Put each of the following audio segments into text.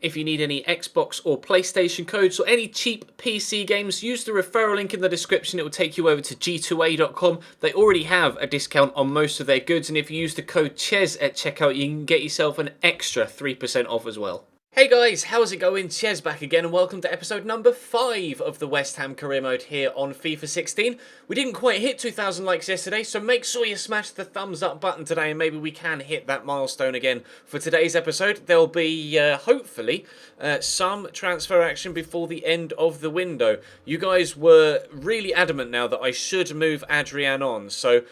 If you need any Xbox or PlayStation codes or any cheap PC games, use the referral link in the description. It will take you over to g2a.com. They already have a discount on most of their goods, and if you use the code CHES at checkout, you can get yourself an extra 3% off as well. Hey guys, how's it going? Ches back again, and welcome to episode number 5 of the West Ham career mode here on FIFA 16. We didn't quite hit 2,000 likes yesterday, so make sure you smash the thumbs up button today, and maybe we can hit that milestone again for today's episode. There'll be, hopefully, some transfer action before the end of the window. You guys were really adamant now that I should move Adrian on, so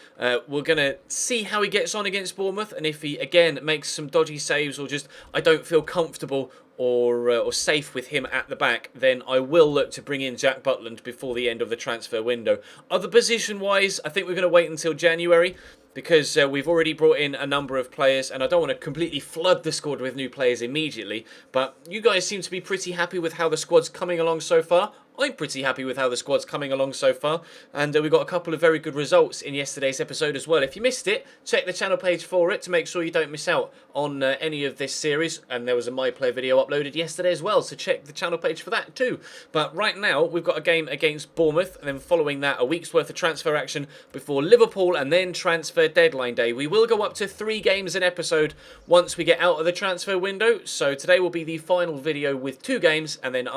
we're going to see how he gets on against Bournemouth, and if he, again, makes some dodgy saves or just I don't feel comfortable or safe with him at the back, then I will look to bring in Jack Butland before the end of the transfer window. Other position-wise, I think we're going to wait until January because we've already brought in a number of players, and I don't want to completely flood the squad with new players immediately, but you guys seem to be pretty happy with how the squad's coming along so far. I'm pretty happy with how the squad's coming along so far, and we got a couple of very good results in yesterday's episode as well. If you missed it, check the channel page for it to make sure you don't miss out on any of this series, and there was a My Player video uploaded yesterday as well, so check the channel page for that too. But right now, we've got a game against Bournemouth, and then following that, a week's worth of transfer action before Liverpool, and then transfer deadline day. We will go up to 3 games an episode once we get out of the transfer window, so today will be the final video with 2 games, and then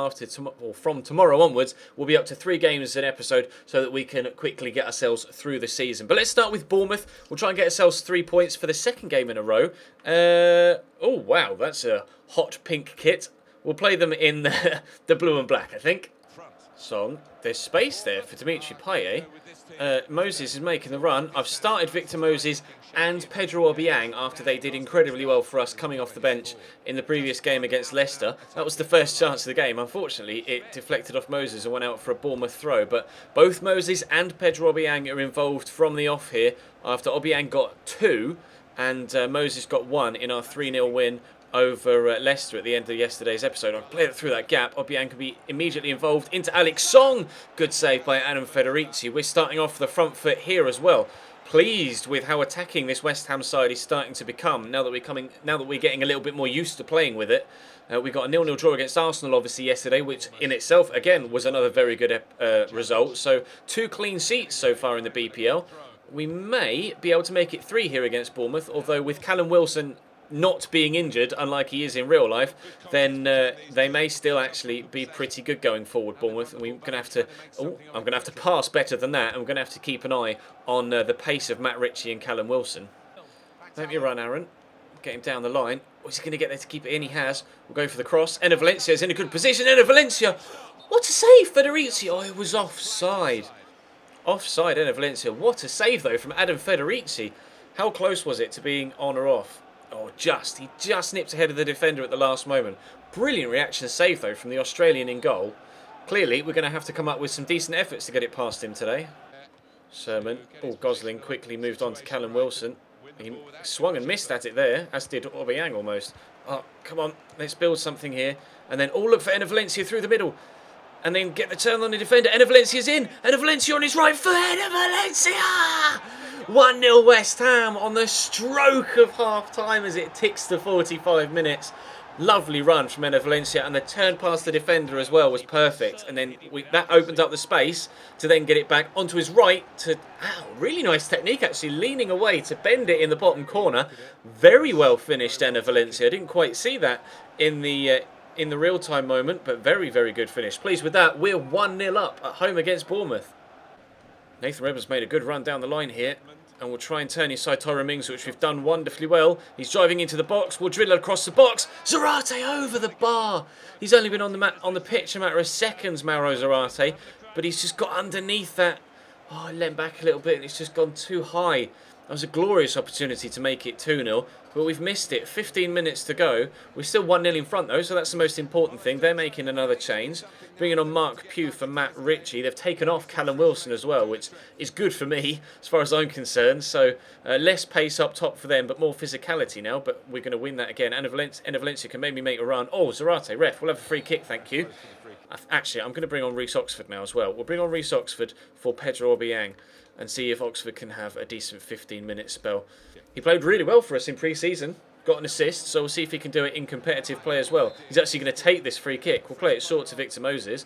from tomorrow onwards, we'll be up to 3 games an episode so that we can quickly get ourselves through the season. But let's start with Bournemouth. We'll try and get ourselves 3 points for the second game in a row. Oh, wow, that's a hot pink kit. We'll play them in the blue and black, I think. So, there's space there for Dimitri Payet. Moses is making the run. I've started Victor Moses and Pedro Obiang after they did incredibly well for us coming off the bench in the previous game against Leicester. That was the first chance of the game. Unfortunately, it deflected off Moses and went out for a Bournemouth throw. But both Moses and Pedro Obiang are involved from the off here after Obiang got 2 and Moses got 1 in our 3-0 win over Leicester at the end of yesterday's episode. I'll play it through that gap. Obiang can be immediately involved into Alex Song. Good save by Adam Federici. We're starting off the front foot here as well. Pleased with how attacking this West Ham side is starting to become now that we're getting a little bit more used to playing with it. We got a 0-0 draw against Arsenal obviously yesterday, which in itself again was another very good result. So 2 clean sheets so far in the BPL. We may be able to make it 3 here against Bournemouth, although with Callum Wilson not being injured, unlike he is in real life, then they may still actually be pretty good going forward, Bournemouth. And I'm going to have to pass better than that, and we're going to have to keep an eye on the pace of Matt Ritchie and Callum Wilson. Let me run, Aaron. Get him down the line. Oh, is he going to get there to keep it in? He has. We'll go for the cross. Enner Valencia is in a good position. Enner Valencia! What a save, Federici! Oh, it was offside. Offside, Enner Valencia. What a save, though, from Adam Federici. How close was it to being on or off? Oh, he just nipped ahead of the defender at the last moment. Brilliant reaction save, though, from the Australian in goal. Clearly, we're going to have to come up with some decent efforts to get it past him today. Sermon. Oh, Gosling quickly moved on to Callum Wilson. He swung and missed at it there, as did Obiang almost. Oh, come on, let's build something here. And then, look for Enner Valencia through the middle. And then get the turn on the defender. Enner Valencia's in. Enner Valencia on his right foot. Enner Valencia! 1-0 West Ham on the stroke of half-time as it ticks to 45 minutes. Lovely run from Enner Valencia, and the turn past the defender as well was perfect. And then that opened up the space to then get it back onto his right to... really nice technique actually, leaning away to bend it in the bottom corner. Very well finished, Enner Valencia. I didn't quite see that in the real-time moment, but very, very good finish. Pleased with that. We're 1-0 up at home against Bournemouth. Nathan Redmond's made a good run down the line here, and we'll try and turn inside Tyrone Mings, which we've done wonderfully well. He's driving into the box. We'll drill across the box. Zarate over the bar. He's only been on the pitch a matter of seconds, Mauro Zarate, but he's just got underneath that. Oh, I leant back a little bit, and it's just gone too high. That was a glorious opportunity to make it 2-0, but we've missed it. 15 minutes to go. We're still 1-0 in front, though, so that's the most important thing. They're making another change. Bringing on Mark Pugh for Matt Ritchie. They've taken off Callum Wilson as well, which is good for me, as far as I'm concerned. So less pace up top for them, but more physicality now. But we're going to win that again. Enner Valencia can maybe make a run. Oh, Zarate, ref, we'll have a free kick, thank you. Actually, I'm going to bring on Reece Oxford now as well. We'll bring on Reece Oxford for Pedro Obiang and see if Oxford can have a decent 15-minute spell. He played really well for us in pre-season. got an assist, so we'll see if he can do it in competitive play as well. He's actually going to take this free kick. We'll play it short to Victor Moses.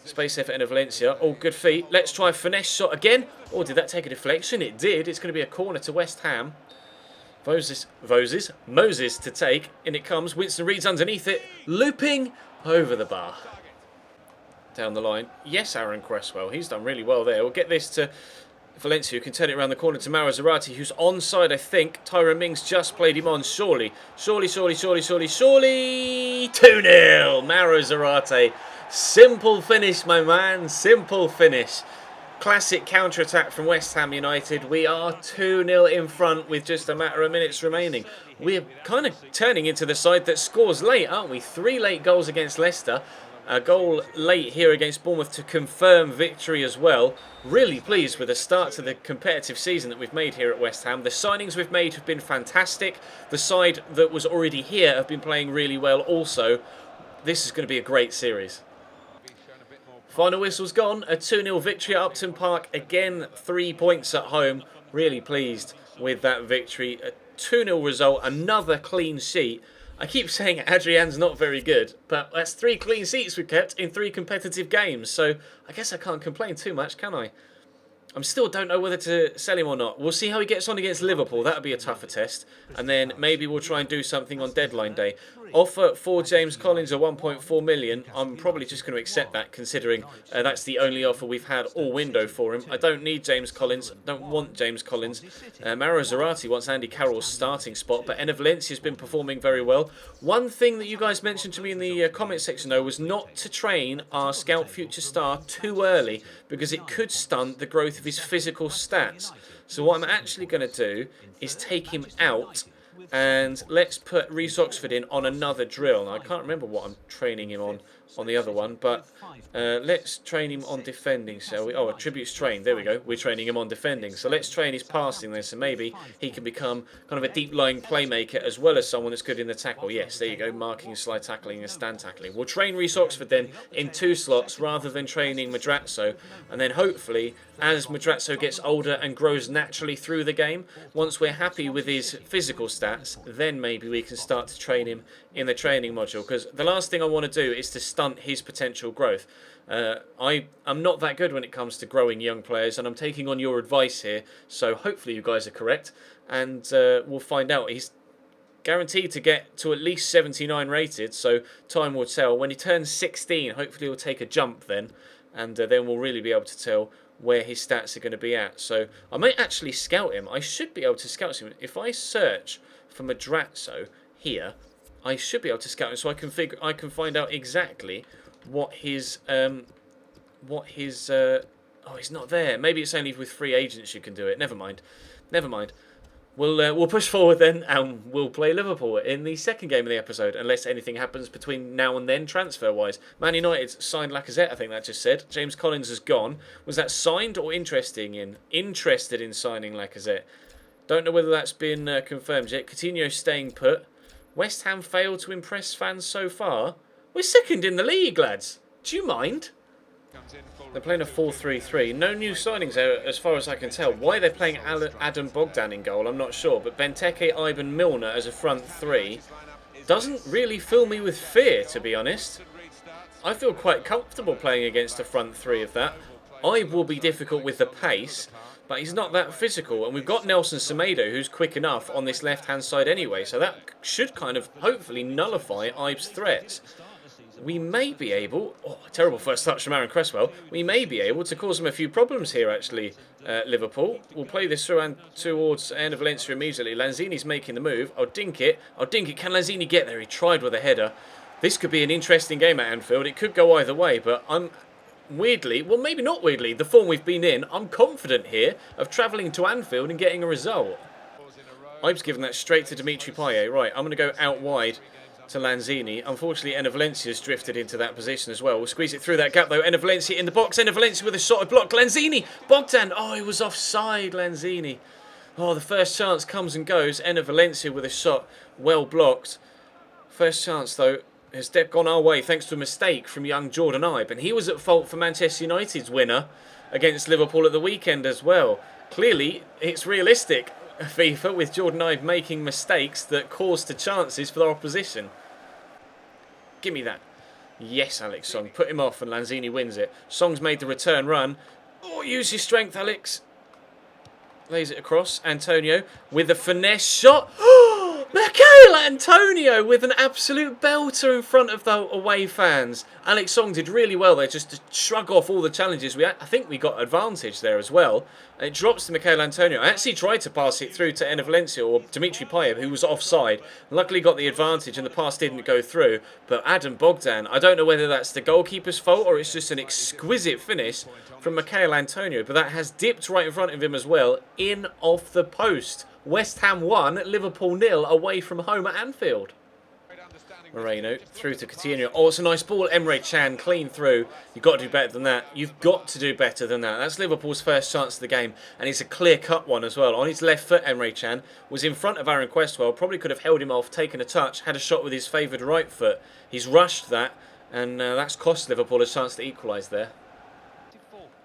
Space effort in Valencia. Oh, good feet. Let's try a finesse shot again. Oh, did that take a deflection? It did. It's going to be a corner to West Ham. Moses to take. In it comes. Winston Reed's underneath it. Looping over the bar. Down the line. Yes, Aaron Cresswell. He's done really well there. We'll get this to Valencia, who can turn it around the corner to Mauro Zarate, who's onside, I think. Tyrone Mings just played him on. Surely. 2-0. Mauro Zarate. Simple finish, my man. Simple finish. Classic counter-attack from West Ham United. We are 2-0 in front with just a matter of minutes remaining. We're kind of turning into the side that scores late, aren't we? 3 late goals against Leicester. A goal late here against Bournemouth to confirm victory as well. Really pleased with the start to the competitive season that we've made here at West Ham. The signings we've made have been fantastic. The side that was already here have been playing really well also. This is going to be a great series. Final whistle's gone. A 2-0 victory at Upton Park. Again, 3 points at home. Really pleased with that victory. A 2-0 result. Another clean sheet. I keep saying Adrian's not very good, but that's 3 clean sheets we've kept in 3 competitive games. So I guess I can't complain too much, can I? I still don't know whether to sell him or not. We'll see how he gets on against Liverpool. That'll be a tougher test. And then maybe we'll try and do something on deadline day. Offer for James Collins of 1.4 million. I'm probably just going to accept that, considering that's the only offer we've had all window for him. I don't need James Collins. Don't want James Collins. Mauro Zarate wants Andy Carroll's starting spot, but Enner Valencia's been performing very well. One thing that you guys mentioned to me in the comment section, though, was not to train our Scout Future Star too early, because it could stunt the growth of his physical stats. So what I'm actually going to do is take him out and let's put Reece Oxford in on another drill. Now, I can't remember what I'm training him on the other one, but let's train him on defending, shall we? Oh, attributes trained. There we go. We're training him on defending. So let's train his passing then, so maybe he can become kind of a deep-lying playmaker as well as someone that's good in the tackle. Yes, there you go, marking, slide tackling and stand tackling. We'll train Reece Oxford then in 2 slots rather than training Madrazo, and then hopefully as Madrazo gets older and grows naturally through the game, once we're happy with his physical stats, then maybe we can start to train him in the training module, because the last thing I want to do is to stunt his potential growth. I'm not that good when it comes to growing young players, and I'm taking on your advice here, so hopefully you guys are correct, and we'll find out. He's guaranteed to get to at least 79 rated, so time will tell. When he turns 16, hopefully he'll take a jump then, and then we'll really be able to tell where his stats are going to be at. So I might actually scout him. I should be able to scout him. If I search for Madrazo here, I should be able to scout him, so I can find out exactly what his oh, he's not there. Maybe it's only with free agents you can do it. Never mind. We'll push forward then, and we'll play Liverpool in the second game of the episode, unless anything happens between now and then transfer-wise. Man United signed Lacazette, I think that just said. James Collins has gone. Was that signed or interested in signing Lacazette? Don't know whether that's been confirmed yet. Coutinho staying put. West Ham failed to impress fans so far. We're second in the league, lads. Do you mind? They're playing a 4-3-3. No new signings as far as I can tell. Why they're playing Adam Bogdan in goal, I'm not sure. But Benteke, Ivan, Milner as a front 3 doesn't really fill me with fear, to be honest. I feel quite comfortable playing against a front 3 of that. I will be difficult with the pace, but he's not that physical. And we've got Nelson Semedo, who's quick enough on this left-hand side anyway. So that should kind of hopefully nullify Ibe's threats. We may be able... Oh, terrible first touch from Aaron Cresswell. We may be able to cause them a few problems here, actually, Liverpool. We'll play this through and towards Enner Valencia immediately. Lanzini's making the move. I'll dink it. Can Lanzini get there? He tried with a header. This could be an interesting game at Anfield. It could go either way, but I'm weirdly... Well, maybe not weirdly. The form we've been in, I'm confident here of travelling to Anfield and getting a result. Ibe's given that straight to Dimitri Payet. Right, I'm going to go out wide to Lanzini. Unfortunately, Enner Valencia's drifted into that position as well. We'll squeeze it through that gap though. Enner Valencia in the box. Enner Valencia with a shot blocked. Lanzini! Bogdan! Oh, he was offside, Lanzini. Oh, the first chance comes and goes. Enner Valencia with a shot well blocked. First chance though has gone our way thanks to a mistake from young Jordan Ibe. And he was at fault for Manchester United's winner against Liverpool at the weekend as well. Clearly, it's realistic. FIFA with Jordan Ibe making mistakes that caused the chances for the opposition. Give me that. Yes, Alex Song. Put him off and Lanzini wins it. Song's made the return run. Oh, use your strength, Alex. Lays it across. Antonio with a finesse shot. Michael Antonio with an absolute belter in front of the away fans. Alex Song did really well there just to shrug off all the challenges. I think we got advantage there as well. And it drops to Michael Antonio. I actually tried to pass it through to Enner Valencia or Dimitri Payet, who was offside. Luckily got the advantage and the pass didn't go through. But Adam Bogdan, I don't know whether that's the goalkeeper's fault or it's just an exquisite finish from Michael Antonio. But that has dipped right in front of him as well, in off the post. West Ham 1, Liverpool 0 away from home at Anfield. Moreno through to Coutinho. Oh, it's a nice ball. Emre Can clean through. You've got to do better than that. You've got to do better than that. That's Liverpool's first chance of the game, and it's a clear-cut one as well. On his left foot, Emre Can was in front of Aaron Questwell. Probably could have held him off, taken a touch, had a shot with his favoured right foot. He's rushed that, and that's cost Liverpool a chance to equalise there.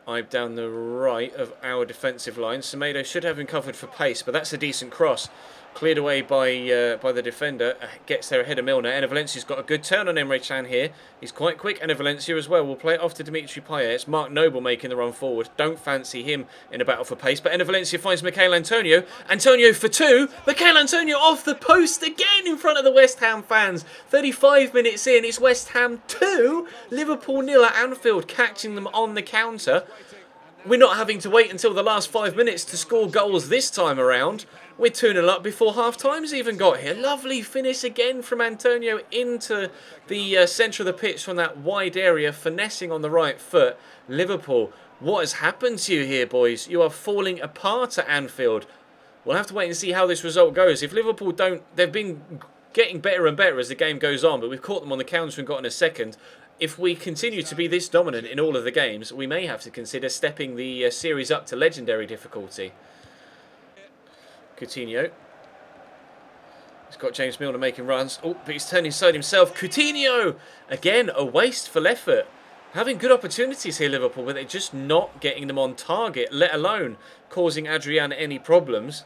Ibe down the right of our defensive line. Semedo should have him covered for pace, but that's a decent cross. Cleared away by the defender. Gets there ahead of Milner. Enner Valencia's got a good turn on Emre Can here. He's quite quick. Enner Valencia as well. We'll play it off to Dimitri Payet. It's Mark Noble making the run forward. Don't fancy him in a battle for pace. But Enner Valencia finds Michael Antonio. Antonio for two. Michael Antonio off the post again in front of the West Ham fans. 35 minutes in. It's West Ham 2. Liverpool 0 at Anfield. Catching them on the counter. We're not having to wait until the last 5 minutes to score goals this time around. We're 2-0 up before half-time's even got here. Lovely finish again from Antonio into the centre of the pitch from that wide area, finessing on the right foot. Liverpool, what has happened to you here, boys? You are falling apart at Anfield. We'll have to wait and see how this result goes. If Liverpool don't... They've been getting better and better as the game goes on, but we've caught them on the counter and gotten a second. If we continue to be this dominant in all of the games, we may have to consider stepping the series up to legendary difficulty. Coutinho. He's got James Milner making runs. Oh, but he's turned inside himself. Coutinho! Again, a wasteful effort. Having good opportunities here, Liverpool, but they're just not getting them on target, let alone causing Adrian any problems.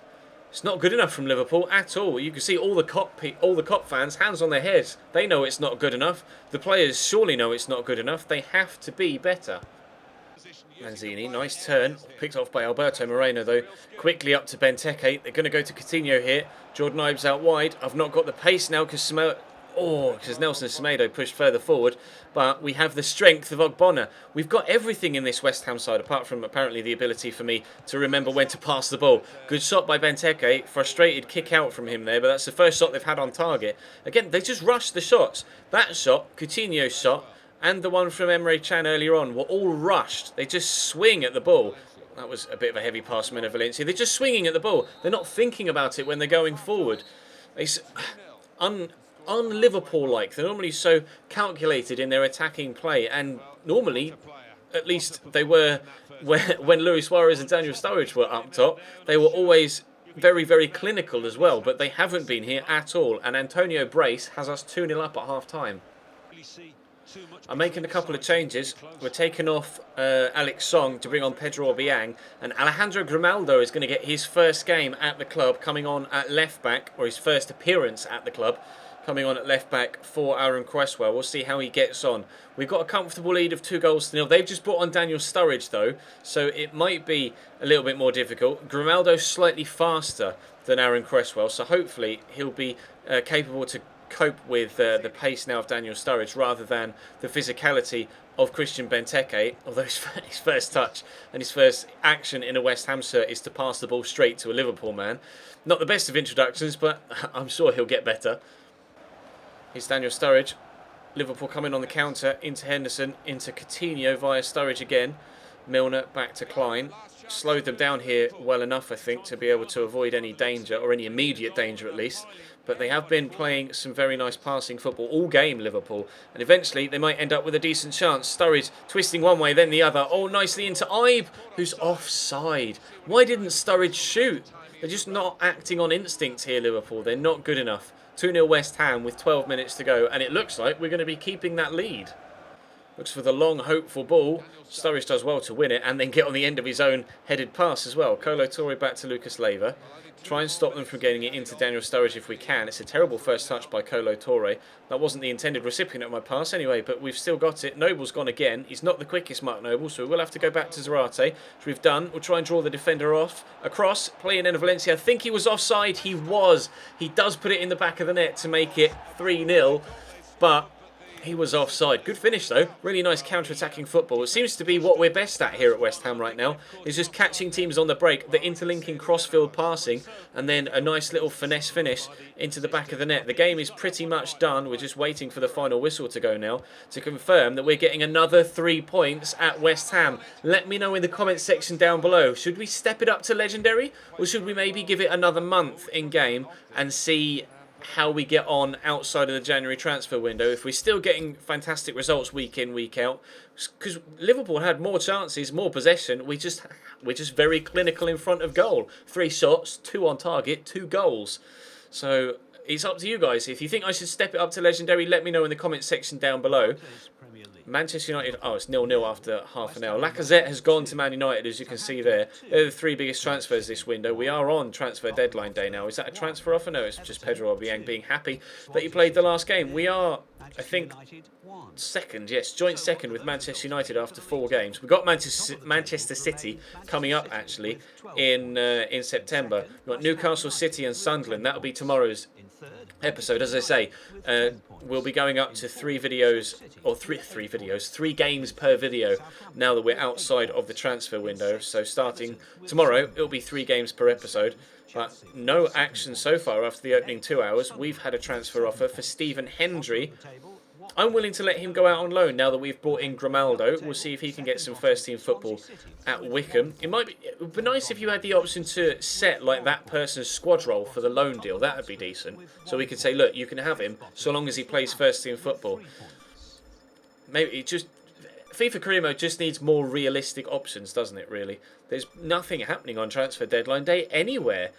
It's not good enough from Liverpool at all. You can see all the Kop fans, hands on their heads. They know it's not good enough. The players surely know it's not good enough. They have to be better. Lanzini, nice turn. Picked off by Alberto Moreno, though. Quickly up to Benteke. They're going to go to Coutinho here. Jordan Ibe's out wide. I've not got the pace now because Nelson Semedo pushed further forward. But we have the strength of Ogbonna. We've got everything in this West Ham side, apart from apparently the ability for me to remember when to pass the ball. Good shot by Benteke. Frustrated kick out from him there, but that's the first shot they've had on target. Again, they just rushed the shots. That shot, Coutinho's shot, and the one from Emre Can earlier on were all rushed. They just swing at the ball. That was a bit of a heavy pass from Enner Valencia. They're just swinging at the ball. They're not thinking about it when they're going forward. It's un-Liverpool-like. They're normally so calculated in their attacking play, and normally, at least they were when Luis Suarez and Daniel Sturridge were up top, they were always very, very clinical as well, but they haven't been here at all, and Antonio Brace has us 2-0 up at half-time. I'm making a couple of changes. We're taking off Alex Song to bring on Pedro Obiang, and Alejandro Grimaldo is going to get his first game at the club, coming on at left-back, or his first appearance at the club, coming on at left-back for Aaron Cresswell. We'll see how he gets on. We've got a comfortable lead of 2-0. They've just brought on Daniel Sturridge, though, so it might be a little bit more difficult. Grimaldo's slightly faster than Aaron Cresswell, so hopefully he'll be capable to cope with the pace now of Daniel Sturridge rather than the physicality of Christian Benteke, although his first touch and his first action in a West Ham shirt is to pass the ball straight to a Liverpool man. Not the best of introductions, but I'm sure he'll get better. Here's Daniel Sturridge. Liverpool coming on the counter into Henderson, into Coutinho via Sturridge again. Milner back to Klein. Slowed them down here well enough, I think, to be able to avoid any danger, or any immediate danger at least. But they have been playing some very nice passing football all game, Liverpool. And eventually they might end up with a decent chance. Sturridge twisting one way, then the other. Oh, nicely into Ibe, who's offside. Why didn't Sturridge shoot? They're just not acting on instinct here, Liverpool. They're not good enough. 2-0 West Ham with 12 minutes to go. And it looks like we're going to be keeping that lead. Looks for the long, hopeful ball. Sturridge does well to win it and then get on the end of his own headed pass as well. Kolo Toure back to Lucas Leiva. Try and stop them from getting it into Daniel Sturridge if we can. It's a terrible first touch by Kolo Toure. That wasn't the intended recipient of my pass anyway, but we've still got it. Noble's gone again. He's not the quickest, Mark Noble, so we'll have to go back to Zarate, which we've done. We'll try and draw the defender off. Across, playing in Valencia. I think he was offside. He was. He does put it in the back of the net to make it 3-0, but he was offside. Good finish though. Really nice counter-attacking football. It seems to be what we're best at here at West Ham right now. Is just catching teams on the break, the interlinking cross-field passing, and then a nice little finesse finish into the back of the net. The game is pretty much done. We're just waiting for the final whistle to go now to confirm that we're getting another 3 points at West Ham. Let me know in the comments section down below. Should we step it up to legendary, or should we maybe give it another month in game and see how we get on outside of the January transfer window? If we're still getting fantastic results week in, week out, because Liverpool had more chances, more possession, we're just very clinical in front of goal. 3 shots, 2 on target, 2 goals. So it's up to you guys. If you think I should step it up to legendary, let me know in the comments section down below. Manchester United, oh, it's 0-0 after half an hour. Lacazette has gone to Man United, as you can see there. They're the 3 biggest transfers this window. We are on transfer deadline day now. Is that a transfer offer? No, it's just Pedro Obiang being happy that he played the last game. We are, I think, second, yes, joint second with Manchester United after 4 games. We've got Manchester City coming up, actually, in September. We've got Newcastle City and Sunderland. That'll be tomorrow's episode. As I say, we'll be going up to 3 videos, or 3 games per video now that we're outside of the transfer window. So starting tomorrow, it'll be 3 games per episode. But no action so far after the opening 2 hours. We've had a transfer offer for Stephen Hendry. I'm willing to let him go out on loan now that we've brought in Grimaldo. We'll see if he can get some first-team football at Wickham. It would be nice if you had the option to set like that person's squad role for the loan deal. That would be decent. So we could say, look, you can have him so long as he plays first-team football. Maybe it just... FIFA Career Mode just needs more realistic options, doesn't it, really? There's nothing happening on transfer deadline day anywhere.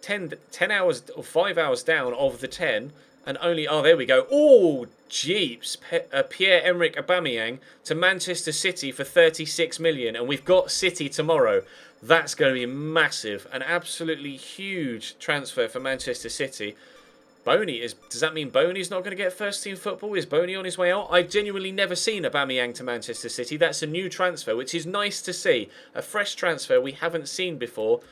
10 hours or 5 hours down of the 10... And only, oh, there we go. Oh, jeeps. Pierre-Emerick Aubameyang to Manchester City for 36 million. And we've got City tomorrow. That's going to be massive. An absolutely huge transfer for Manchester City. Boney is... Does that mean Boney's not going to get first-team football? Is Boney on his way out? I've genuinely never seen Aubameyang to Manchester City. That's a new transfer, which is nice to see. A fresh transfer we haven't seen before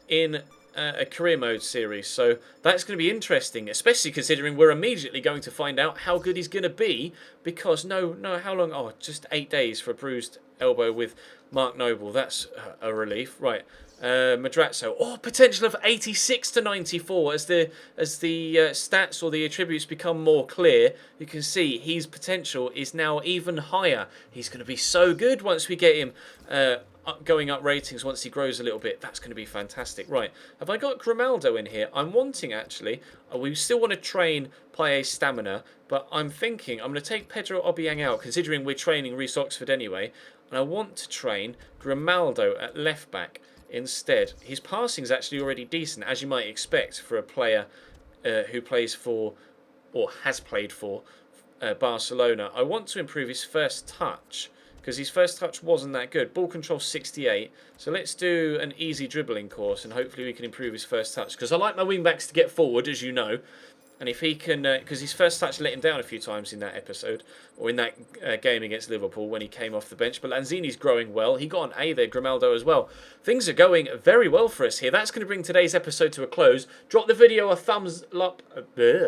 in a career mode series, so that's going to be interesting, especially considering we're immediately going to find out how good he's going to be, because how long? Oh, just 8 days for a bruised elbow with Mark Noble. That's a relief, right? Madrazo, oh, potential of 86 to 94 as the stats or the attributes become more clear. You can see his potential is now even higher. He's going to be so good once we get him going up ratings once he grows a little bit. That's going to be fantastic. Right, have I got Grimaldo in here? I'm wanting, actually, we still want to train Payet's stamina, but I'm thinking I'm going to take Pedro Obiang out, considering we're training Reece Oxford anyway, and I want to train Grimaldo at left back instead. His passing is actually already decent, as you might expect for a player who plays for, or has played for, Barcelona. I want to improve his first touch, because his first touch wasn't that good. Ball control 68. So let's do an easy dribbling course, and hopefully we can improve his first touch. Because I like my wing-backs to get forward, as you know. And if he can... Because his first touch let him down a few times in that episode, or in that game against Liverpool when he came off the bench. But Lanzini's growing well. He got an A there, Grimaldo as well. Things are going very well for us here. That's going to bring today's episode to a close. Drop the video a thumbs up...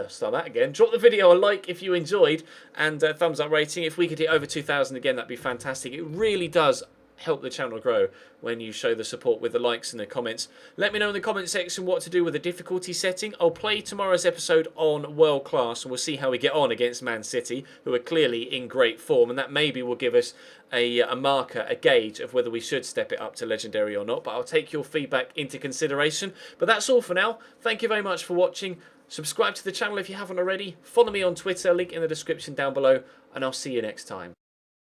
start that again. Drop the video a like if you enjoyed, and a thumbs up rating. If we could hit over 2,000 again, that'd be fantastic. It really does help the channel grow when you show the support with the likes and the comments. Let me know in the comment section what to do with the difficulty setting. I'll play tomorrow's episode on World Class, and we'll see how we get on against Man City, who are clearly in great form, and that maybe will give us a marker, a gauge of whether we should step it up to legendary or not. But I'll take your feedback into consideration. But that's all for now. Thank you very much for watching. Subscribe to the channel if you haven't already. Follow me on Twitter, link in the description down below, and I'll see you next time.